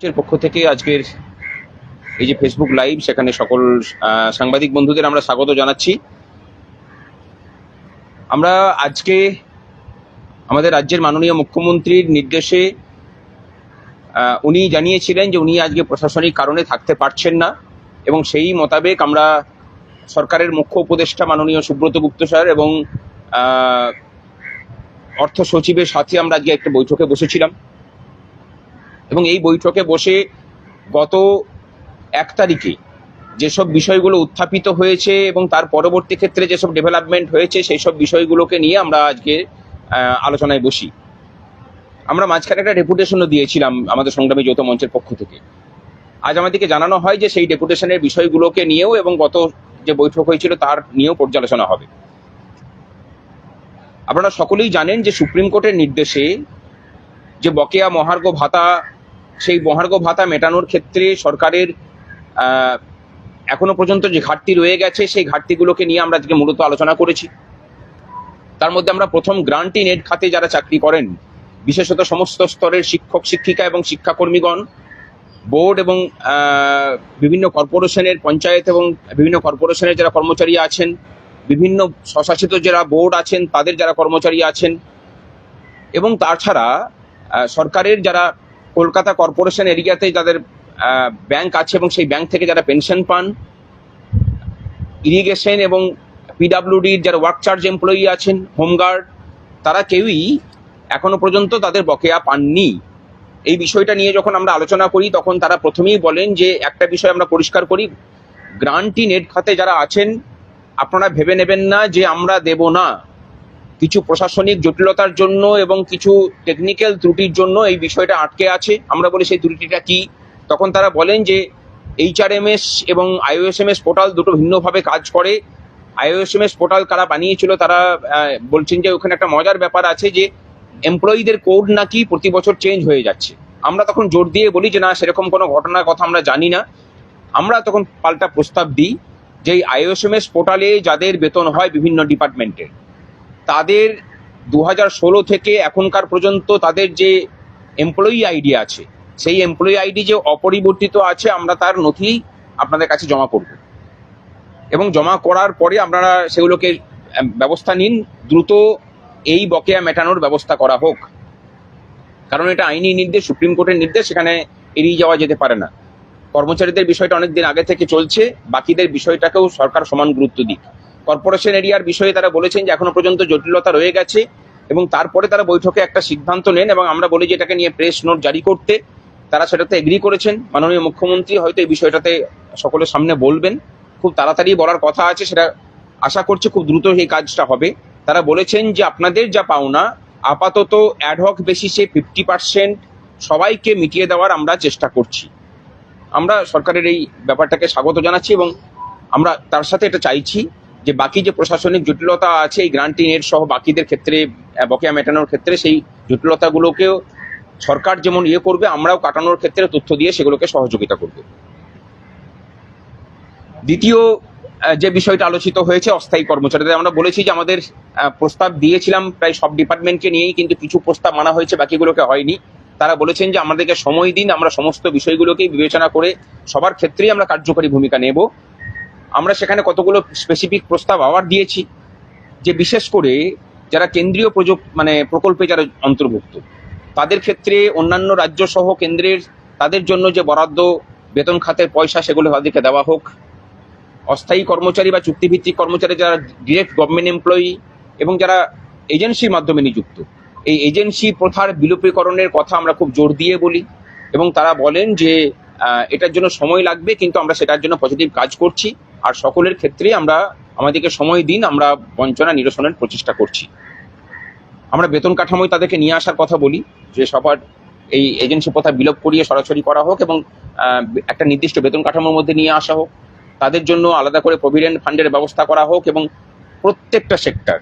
এর পক্ষ থেকে আজকের এই যে ফেসবুক লাইভ, সেখানে সকল সাংবাদিক বন্ধুদের আমরা স্বাগত জানাচ্ছি। আমরা আজকে আমাদের রাজ্যের মাননীয় মুখ্যমন্ত্রীর নির্দেশে উনি জানিয়েছিলেন যে উনি আজকে প্রশাসনিক কারণে থাকতে পারছেন না, এবং সেই মোতাবেক আমরা সরকারের মুখ্য উপদেষ্টা মাননীয় সুব্রত গুপ্ত স্যার এবং অর্থ সচিবের সাথে আমরা আজকে একটা বৈঠকে বসেছিলাম। এবং এই বৈঠকে বসে গত 1 তারিখে যেসব বিষয়গুলো উত্থাপিত হয়েছে এবং তার পরবর্তী ক্ষেত্রে যেসব ডেভেলপমেন্ট হয়েছে সেই সব বিষয়গুলোকে নিয়ে আমরা আজকে আলোচনায় বসি। আমরা মাঝখানে একটা ডেপুটেশনও দিয়েছিলাম আমাদের সংগ্রামী যৌথ মঞ্চের পক্ষ থেকে। আজ আমাদেরকে জানানো হয় যে সেই ডেপুটেশনের বিষয়গুলোকে নিয়েও এবং গত যে বৈঠক হয়েছিল তার নিয়েও পর্যালোচনা হবে। আপনারা সকলেই জানেন যে সুপ্রিম কোর্টের নির্দেশে যে বকেয়া মহার্ঘ ভাতা, সেই মহার্ঘ ভাতা মেটানোর ক্ষেত্রে সরকারের এখনো পর্যন্ত যে ঘাটতি রয়ে গেছে সেই ঘাটতিগুলোকে নিয়ে আমরা আজকে মূলত আলোচনা করেছি। তার মধ্যে আমরা প্রথম গ্রান্ট ইন এড খাতে যারা চাকরি করেন, বিশেষত সমস্ত স্তরের শিক্ষক শিক্ষিকা এবং শিক্ষাকর্মীগণ, বোর্ড এবং বিভিন্ন কর্পোরেশনের পঞ্চায়েত এবং বিভিন্ন কর্পোরেশনের যারা কর্মচারী আছেন, বিভিন্ন স্বশাসিত যারা বোর্ড আছেন তাদের যারা কর্মচারী আছেন, এবং তাছাড়া সরকারের যারা কলকাতা কর্পোরেশন এরিয়াতে যাদের ব্যাংক আছে এবং সেই ব্যাংক থেকে যারা পেনশন পান, ইরিগেশন এবং পিডাব্লিউডির যারা ওয়ার্ক চার্জ এমপ্লয়ি আছেন, হোমগার্ড, তারা কেউই এখনো পর্যন্ত তাদের বকেয়া পাননি। এই বিষয়টা নিয়ে যখন আমরা আলোচনা করি তখন তারা প্রথমেই বলেন যে একটা বিষয় আমরা পরিষ্কার করি, গ্রান্ট ইন এড খাতে যারা আছেন আপনারা ভেবে নেবেন না যে আমরা দেব না। কিছু প্রশাসনিক জটিলতার জন্য এবং কিছু টেকনিক্যাল ত্রুটির জন্য এই বিষয়টা আটকে আছে। আমরা বলি সেই ত্রুটিটা কি? তখন তারা বলেন যে HRMS এবং IOSMS পোর্টাল দুটো ভিন্নভাবে কাজ করে। IOSMS পোর্টাল কারা বানিয়েছিল তারা বলছেন যে ওখানে একটা মজার ব্যাপার আছে যে এমপ্লয়ীদের কোড নাকি প্রতি বছর চেঞ্জ হয়ে যাচ্ছে। আমরা তখন জোর দিয়ে বলি যে না, সেরকম কোনো ঘটনার কথা আমরা জানি না। আমরা তখন পাল্টা প্রস্তাব দিই যে IOSMS পোর্টালে যাদের বেতন হয় বিভিন্ন ডিপার্টমেন্টের, তাদের 2016 থেকে এখনকার পর্যন্ত তাদের যে এমপ্লয়ি আইডি আছে, সেই এমপ্লয়ি আইডি যে অপরিবর্তিত আছে, আমরা তার নথি আপনাদের কাছে জমা করব, এবং জমা করার পরে আপনারা সেগুলোকে ব্যবস্থা নিন, দ্রুত এই বকেয়া মেটানোর ব্যবস্থা করা হোক। কারণ এটা আইনি নির্দেশ, সুপ্রিম কোর্টের নির্দেশ, সেখানে এড়িয়ে যাওয়া যেতে পারে না। কর্মচারীদের বিষয়টা অনেকদিন আগে থেকে চলছে, বাকিদের বিষয়টাকেও সরকার সমান গুরুত্ব দিক। কর্পোরেশন এরিয়ার বিষয়ে তারা বলেছেন যে এখনো পর্যন্ত জটিলতা রয়ে গেছে, এবং তারপরে তারা বৈঠকে একটা সিদ্ধান্ত নেন এবং আমরা বলি যে এটাকে নিয়ে প্রেস নোট জারি করতে। তারা সেটাতে এগ্রি করেছেন। মাননীয় মুখ্যমন্ত্রী হয়তো এই বিষয়টাতে সকলের সামনে বলবেন, খুব তাড়াতাড়ি বলার কথা আছে, সেটা আশা করছে খুব দ্রুত এই কাজটা হবে। তারা বলেছেন যে আপনাদের যা পাওনা আপাতত অ্যাডহক বেসিসে 50% সবাইকে মিটিয়ে দেওয়ার আমরা চেষ্টা করছি। আমরা সরকারের এই ব্যাপারটাকে স্বাগত জানাচ্ছি, এবং আমরা তার সাথে এটা চাইছি যে বাকি যে প্রশাসনিক জটিলতা আছে এই গ্রান্ট ইন এড সহ বাকিদের ক্ষেত্রে বকেয়া মেটানোর ক্ষেত্রে, সেই জটিলতাগুলোকেও সরকার যেমন করবে, আমরাও কাটানোর ক্ষেত্রে তথ্য দিয়ে সেগুলোকে সহযোগিতা করব। দ্বিতীয় যে বিষয়টা আলোচিত হয়েছে অস্থায়ী কর্মচারীদের, আমরা বলেছি যে আমাদের প্রস্তাব দিয়েছিলাম প্রায় সব ডিপার্টমেন্টকে নিয়েই, কিন্তু কিছু প্রস্তাব মানা হয়েছে, বাকিগুলোকে হয়নি। তারা বলেছেন যে আমাদেরকে সময় দিন, আমরা সমস্ত বিষয়গুলোকেই বিবেচনা করে সবার ক্ষেত্রেই আমরা কার্যকরী ভূমিকা নেব। আমরা সেখানে কতগুলো স্পেসিফিক প্রস্তাব আবার দিয়েছি, যে বিশেষ করে যারা কেন্দ্রীয় প্রকল্পে যারা অন্তর্ভুক্ত, তাদের ক্ষেত্রে অন্যান্য রাজ্য সহ কেন্দ্রের তাদের জন্য যে বরাদ্দ বেতন খাতের পয়সা, সেগুলো তাদেরকে দেওয়া হোক। অস্থায়ী কর্মচারী বা চুক্তিভিত্তিক কর্মচারী যারা ডিরেক্ট গভর্নমেন্ট এমপ্লয়ি এবং যারা এজেন্সির মাধ্যমে নিযুক্ত, এই এজেন্সি প্রথার বিলোপীকরণের কথা আমরা খুব জোর দিয়ে বলি, এবং তারা বলেন যে এটার জন্য সময় লাগবে, কিন্তু আমরা সেটার জন্য পজিটিভ কাজ করছি। আর সকলের ক্ষেত্রে আমাদেরকে সময় দিন, আমরা বঞ্চনা নিরসনের প্রচেষ্টা করছি। আমরা বেতন কাঠামোয় তাদেরকে নিয়ে আসার কথা বলি, যে সবার এই এজেন্সি প্রথা বিলোপ করিয়ে সরাসরি করা হোক এবং একটা নির্দিষ্ট বেতন কাঠামোর মধ্যে নিয়ে আসা হোক। তাদের জন্য আলাদা করে প্রভিডেন্ট ফান্ডের ব্যবস্থা করা হোক, এবং প্রত্যেকটা সেক্টর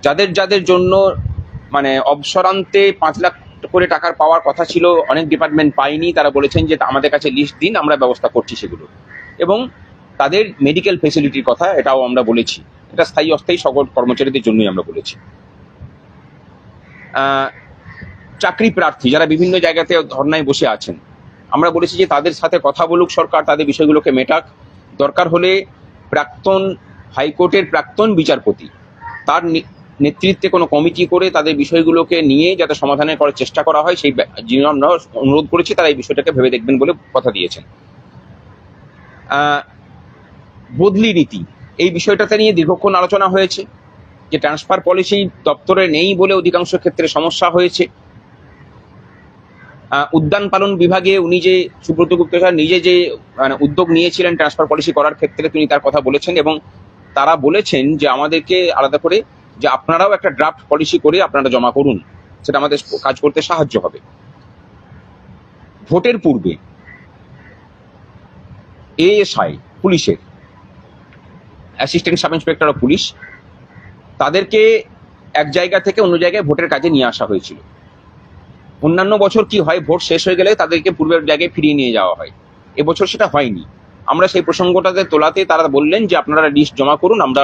যাদের যাদের জন্য অবসরান্তে 5 লাখ করে টাকার পাওয়ার কথা ছিল, অনেক ডিপার্টমেন্ট পায়নি, তারা বলেছেন যে আমাদের কাছে লিস্ট দিন, আমরা ব্যবস্থা করছি সেগুলো। এবং তাদের মেডিকেল ফেসিলিটির কথা এটাও আমরা বলেছি, এটা স্থায়ী অস্থায়ী সকল কর্মচারীদের জন্যই আমরা বলেছি। চাকরি প্রার্থী যারা বিভিন্ন জায়গাতে ধর্নায় বসে আছেন, আমরা বলেছি যে তাদের সাথে কথা বলুক সরকার, তাদের বিষয়গুলোকে মেটাক। দরকার হলে প্রাক্তন হাইকোর্টের প্রাক্তন বিচারপতি তার নেতৃত্বে কোনো কমিটি করে তাদের বিষয়গুলোকে নিয়ে যাতে সমাধানের করার চেষ্টা করা হয়, সেই জন্য আমরা অনুরোধ করেছি। তারা এই বিষয়টাকে ভেবে দেখবেন বলে কথা দিয়েছেন। বদলি নীতি, এই বিষয়টাতে নিয়ে দীর্ঘক্ষণ আলোচনা হয়েছে যে ট্রান্সফার পলিসি দপ্তরে নেই বলে অধিকাংশ ক্ষেত্রে সমস্যা হয়েছে। উদ্যান পালন বিভাগে উনি যে সুব্রত গুপ্ত স্যার নিজে যে উদ্যোগ নিয়েছিলেন ট্রান্সফার পলিসি করার ক্ষেত্রে, তিনি তার কথা বলেছেন এবং তারা বলেছেন যে আমাদেরকে আলাদা করে যে আপনারাও একটা ড্রাফট পলিসি করে আপনারা জমা করুন, সেটা আমাদের কাজ করতে সাহায্য হবে। ভোটের পূর্বে এএসআই পুলিশের assistant sub inspector of police, তাদেরকে এক জায়গা থেকে অন্য জায়গায় ভোটের কাজে নিয়ে আসা হয়েছিল। অন্যান্য বছর কি হয়, ভোট শেষ হয়ে গেলে তাদেরকে পূর্বের জায়গায় ফিরিয়ে নিয়ে যাওয়া হয়। এবছর সেটা হয়নি। আমরা সেই প্রসঙ্গটাতে তোলাতে তারা বললেন যে আপনারা লিস্ট জমা করুন, আমরা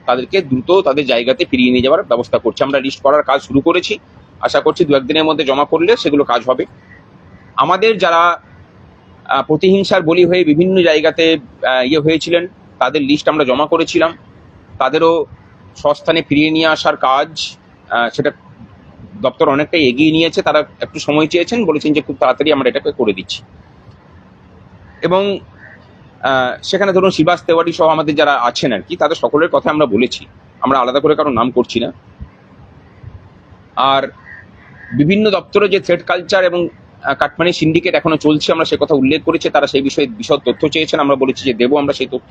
তাদেরকে দ্রুত তাদের জায়গাতে ফিরিয়ে নিয়ে যাওয়ার ব্যবস্থা করছি। আমরা লিস্ট করার কাজ শুরু করেছি, আশা করছি দু একদিনের মধ্যে জমা করলে সেগুলো কাজ হবে। আমাদের যারা প্রতিহিংসার বলি হয়ে বিভিন্ন জায়গাতে হয়েছিলেন, তাদের লিস্ট আমরা জমা করেছিলাম। তাদেরও স্বস্থানে ফিরিয়ে নিয়ে আসার কাজ সেটা দপ্তর অনেকটাই এগিয়ে নিয়েছে। তারা একটু সময় চেয়েছেন, বলেছেন যে খুব তাড়াতাড়ি আমরা এটাকে করে দিচ্ছি। এবং সেখানে ধরুন শিবাস তেওয়ারি সহ আমাদের যারা আছেন আর কি, তাদের সকলের কথা আমরা বলেছি, আমরা আলাদা করে কারো নাম করছি না। আর বিভিন্ন দপ্তরে যে থ্রেড কালচার এবং কাটমানি সিন্ডিকেট এখনো চলছে, আমরা সে কথা উল্লেখ করেছি। তারা সেই বিষয়ে বিশদ তথ্য চেয়েছেন, আমরা বলেছি যে দেবো আমরা সেই তথ্য।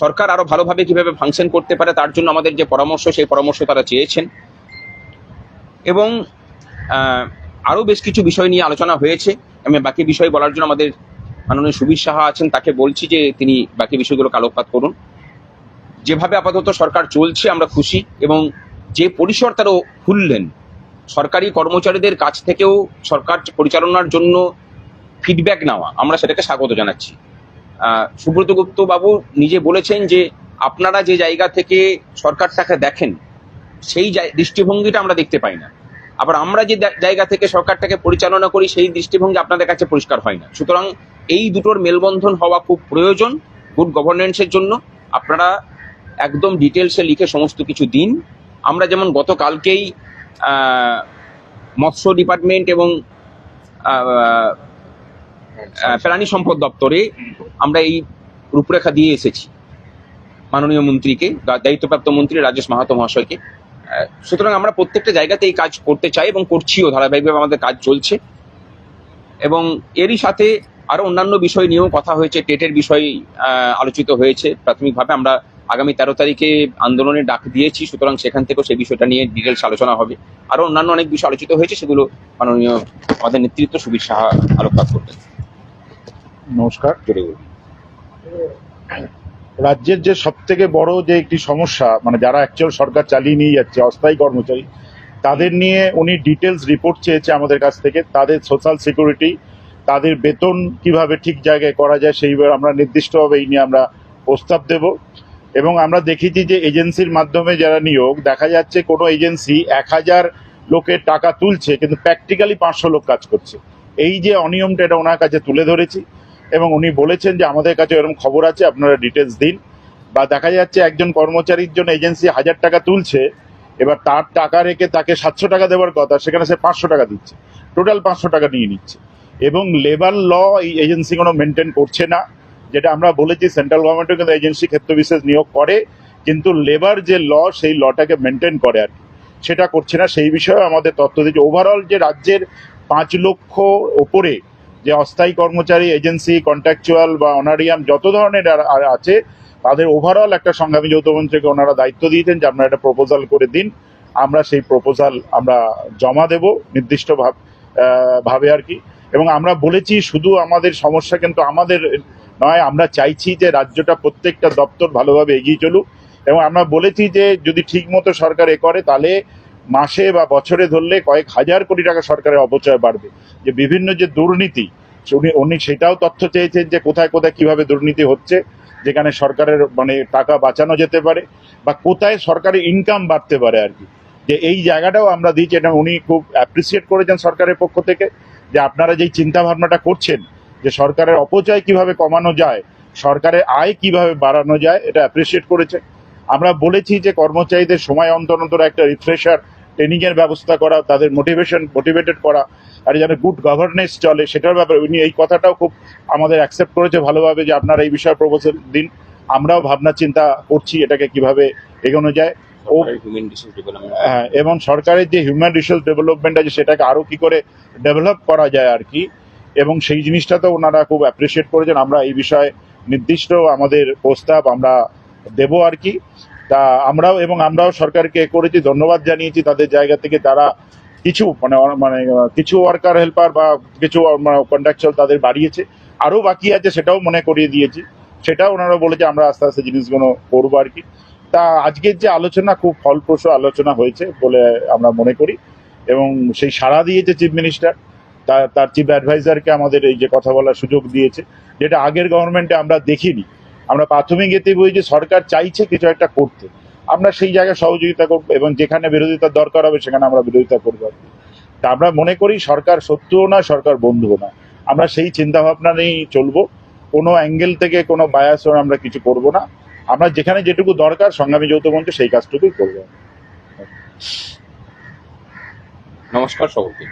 সরকার আরো ভালোভাবে কিভাবে ফাংশন করতে পারে তার জন্য আমাদের যে পরামর্শ, সেই পরামর্শ তারা চেয়েছেন। এবং আরো বেশ কিছু বিষয় নিয়ে আলোচনা হয়েছে। আমি বাকি বিষয় বলার জন্য আমাদের মাননীয় সুবীর সাহা আছেন, তাকে বলছি যে তিনি বাকি বিষয়গুলোকে আলোকপাত করুন। যেভাবে আপাতত সরকার চলছে আমরা খুশি, এবং যে পরিসর তারা খুললেন, সরকারি কর্মচারীদের কাছ থেকেও সরকার পরিচালনার জন্য ফিডব্যাক নেওয়া, আমরা সেটাকে স্বাগত জানাচ্ছি। সুব্রত গুপ্ত বাবু নিজে বলেছেন যে আপনারা যে জায়গা থেকে সরকারটাকে দেখেন, সেই দৃষ্টিভঙ্গিটা আমরা দেখতে পাই না। আবার আমরা যে জায়গা থেকে সরকারটাকে পরিচালনা করি, সেই দৃষ্টিভঙ্গি আপনাদের কাছে পরিষ্কার হয় না। সুতরাং এই দুটোর মেলবন্ধন হওয়া খুব প্রয়োজন গুড গভর্নেন্সের জন্য। আপনারা একদম ডিটেলসে লিখে সমস্ত কিছু দিন। আমরা যেমন গতকালকেই মৎস্য ডিপার্টমেন্ট এবং প্রাণী সম্পদ দপ্তরে আমরা এই রূপরেখা দিয়ে এসেছি মাননীয় মন্ত্রীকে, দায়িত্বপ্রাপ্ত মন্ত্রী রাজেশ মাহাতো মহাশয়কে। সুতরাং আমরা প্রত্যেকটা জায়গাতে এই কাজ করতে চাই এবং করছিও, ধারাবাহিকভাবে আমাদের কাজ চলছে। এবং এরই সাথে আরো অন্যান্য বিষয় নিয়েও কথা হয়েছে। টেটের বিষয় আলোচিত হয়েছে প্রাথমিকভাবে। আমরা আগামী 13 তারিখে আন্দোলনের ডাক দিয়েছি, সুতরাং সেখান থেকেও সেই বিষয়টা নিয়ে ডিটেলস আলোচনা হবে। আরো অন্যান্য অনেক বিষয় আলোচিত হয়েছে, সেগুলো মাননীয় আমাদের নেতৃত্ব সুবীর সাহা আলোকপাত করবেন। নমস্কার। রাজ্যের যে সব থেকে বড় যে একটি সমস্যা, মানে যারা অ্যাকচুয়াল সরকার চালিয়ে নিয়ে যাচ্ছে, অস্থায়ী কর্মচারী, তাদের নিয়ে উনি ডিটেলস রিপোর্ট চেয়েছে আমাদের কাছ থেকে। তাদের সোশ্যাল সিকিউরিটি, তাদের বেতন কিভাবে ঠিক জায়গায় করা যায়, সেইভাবে আমরা নির্দিষ্টভাবে এই নিয়ে আমরা প্রস্তাব দেব। এবং আমরা দেখেছি যে এজেন্সির মাধ্যমে যারা নিয়োগ, দেখা যাচ্ছে কোনো এজেন্সি 1000 লোকের টাকা তুলছে, কিন্তু প্র্যাকটিক্যালি 500 লোক কাজ করছে। এই যে অনিয়মটা, এটা ওনার কাছে তুলে ধরেছি এবং উনি বলেছেন যে আমাদের কাছে এরকম খবর আছে, আপনারা ডিটেলস দিন। বা দেখা যাচ্ছে একজন কর্মচারীর জন্য এজেন্সি 1000 টাকা তুলছে, এবার তার টাকা রেখে তাকে 700 টাকা দেওয়ার কথা, সেখানে সে 500 টাকা দিচ্ছে, টোটাল 500 টাকা নিয়ে নিচ্ছে। এবং লেবার ল এই এজেন্সি কোনো মেনটেন করছে না, যেটা আমরা বলেছি সেন্ট্রাল গভর্নমেন্টও কিন্তু এজেন্সি ক্ষেত্র বিশেষ নিয়োগ করে, কিন্তু লেবার যে ল, সেই লটাকে মেনটেন করে আর কি, সেটা করছে না। সেই বিষয়ে আমাদের তথ্য দিচ্ছে। ওভারঅল যে রাজ্যের 5 লক্ষ ওপরে যে অস্থায়ী কর্মচারী, এজেন্সি, কন্ট্রাকচুয়াল বা অনারিয়াম যত ধরনের আছে, তাদের ওভারঅল একটা সংগ্রামী যৌথমন্ত্রীকে ওনারা দায়িত্ব দিয়েছেন যে আপনারা একটা প্রপোজাল করে দিন। আমরা সেই প্রপোজাল আমরা জমা দেব নির্দিষ্ট ভাবে আর কি। এবং আমরা বলেছি শুধু আমাদের সমস্যা কিন্তু আমাদের নয়, আমরা চাইছি যে রাজ্যটা প্রত্যেকটা দপ্তর ভালোভাবে এগিয়ে চলুক। এবং আমরা বলেছি যে যদি ঠিক মতো সরকার করে, তাহলে মাসে বা বছরে ধরলে কয়েক হাজার কোটি টাকা সরকারের অপচয় বাড়বে। যে বিভিন্ন যে দুর্নীতি, উনি সেটাও তথ্য চেয়েছেন যে কোথায় কোথায় কিভাবে দুর্নীতি হচ্ছে, যেখানে সরকারের মানে টাকা বাঁচানো যেতে পারে, বা কোথায় সরকারের ইনকাম বাড়তে পারে আর কি। যে এই জায়গাটাও আমরা দিচ্ছি, এটা উনি খুব অ্যাপ্রিসিয়েট করেছেন সরকারের পক্ষ থেকে, যে আপনারা যেই চিন্তা ভাবনাটা করছেন যে সরকারের অপচয় কিভাবে কমানো যায়, সরকারের আয় কিভাবে বাড়ানো যায়, এটা অ্যাপ্রিসিয়েট করেছে। আমরা বলেছি যে কর্মচারীদের সময় অন্তর অন্তর একটা রিফ্রেশার ট্রেনিং এর ব্যবস্থা করা, তাদের মোটিভেটেড করা, আর যেন গুড গভর্নেন্স চলে সেটার ব্যাপারে উনি এই কথাটাও খুব আমাদের অ্যাকসেপ্ট করেছে ভালোভাবে, যে আপনারা এই বিষয়ে প্রপোজাল দিন, আমরাও ভাবনা চিন্তা করছি এটাকে কিভাবে এগোনো যায়। ও হিউম্যান রিসোর্স ডেভেলপমেন্ট, হ্যাঁ, এবং সরকারের যে হিউম্যান রিসোর্স ডেভেলপমেন্ট আছে সেটাকে আরো কি করে ডেভেলপ করা যায় আর কি, এবং সেই জিনিসটা তো ওনারা খুব অ্যাপ্রিসিয়েট করেছেন। আমরা এই বিষয়ে নির্দিষ্ট আমাদের প্রস্তাব আমরা দেব আর কি। তা আমরাও সরকারকে করেছি, ধন্যবাদ জানিয়েছি তাদের জায়গা থেকে, তারা কিছু কিছু ওয়ার্কার হেল্পার বা কিছু কন্ট্রাকচুয়াল তাদের বাড়িয়েছে, আরো বাকি আছে সেটাও মনে করিয়ে দিয়েছি, সেটাও ওনারা বলেছে আমরা আস্তে আস্তে জিনিসগুলো করবো আর কি। তা আজকের যে আলোচনা খুব ফলপ্রসূ আলোচনা হয়েছে বলে আমরা মনে করি, এবং সেই সাড়া দিয়েছে চিফ মিনিস্টার, তার চিফ অ্যাডভাইজারকে আমাদের এই যে কথা বলার সুযোগ দিয়েছে, যেটা আগের গভর্নমেন্টে আমরা দেখিনি। আমরা প্রাথমিক এতে বই যে সরকার চাইছে কিছু একটা করতে, আমরা সেই জায়গায় সহযোগিতা করবো, এবং যেখানে বিরোধিতার দরকার হবে সেখানে আমরা বিরোধিতা করবো আর কি। তা আমরা মনে করি সরকার শত্রুও না, সরকার বন্ধুও না, আমরা সেই চিন্তা ভাবনা নিয়েই চলবো, কোনো অ্যাঙ্গেল থেকে কোনো বায়াস আমরা কিছু করব না। আমরা যেখানে যেটুকু দরকার সংগ্রামী যৌথ মঞ্চ সেই কাজটুকুই করবো। নমস্কার সকলকে।